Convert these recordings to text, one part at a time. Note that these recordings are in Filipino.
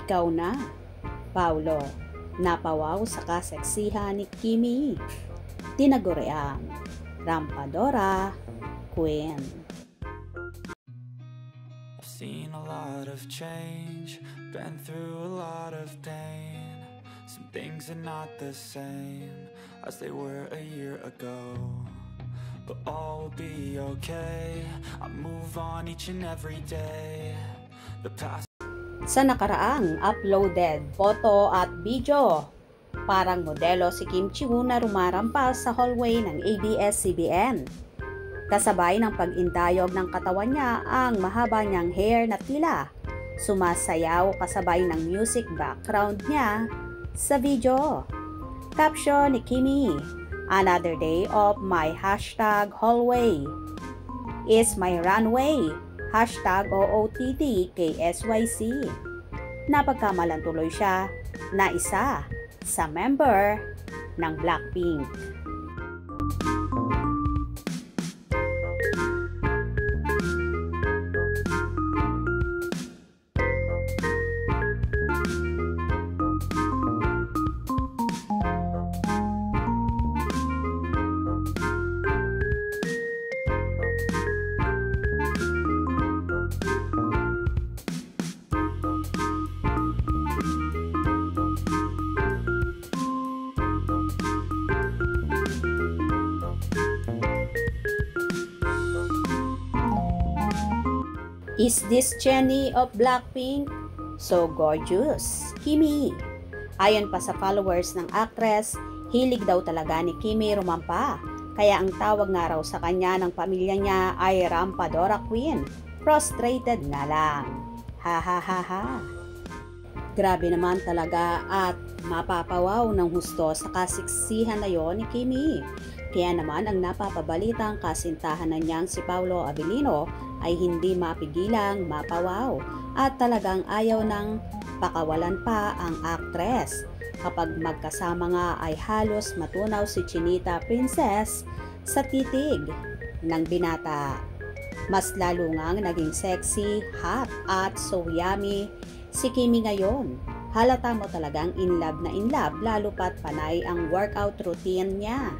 Ikaw na, Paulo, napawaw sa kaseksihan ni Kimi. Tinaguriang Rampadora Queen. I've seen a lot of change, been through a lot of pain. Some things are not the same as they were a year ago, but all will be okay. I move on each and every day. The past. Sa nakaraang uploaded photo at video, parang modelo si Kim Chi-woo na rumarampas sa hallway ng ABS-CBN. Kasabay ng pag-indayog ng katawan niya ang mahaba niyang hair na tila sumasayaw kasabay ng music background niya sa video. Caption ni Kimi, "Another day of my #hallway is my runway. #OOTD KSYC." Napagkamalan tuloy siya na isa sa member ng Blackpink. Is this Jennie of Blackpink? So gorgeous, Kimi. Ayon pa sa followers ng actress, hilig daw talaga ni Kimi rumampa. Kaya ang tawag nga raw sa kanya ng pamilya niya ay Rampadora Queen. Prostrated nga lang. Ha ha ha ha. Grabe naman talaga at mapapawaw ng husto sa kasiksihan na yon ni Kimi. Kaya naman ang napapabalitang kasintahan na niyang si Paolo Abilino ay hindi mapigilang mapawaw at talagang ayaw ng pakawalan pa ang actress. Kapag magkasama nga ay halos matunaw si Chinita Princess sa titig ng binata. Mas lalo ngang naging sexy, hot at so yummy si Kimi ngayon. Halata mo talagang in love lalo pat panay ang workout routine niya.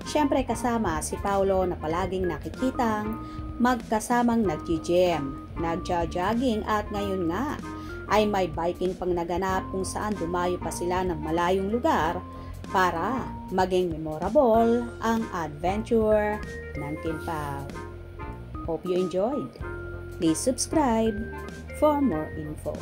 Siyempre kasama si Paolo na palaging nakikitang magkasamang nag-gym, nagja-jogging at ngayon nga ay may biking pang naganap kung saan dumayo pa sila ng malayong lugar para maging memorable ang adventure ng Kim Pao. Hope you enjoyed. Please subscribe for more info.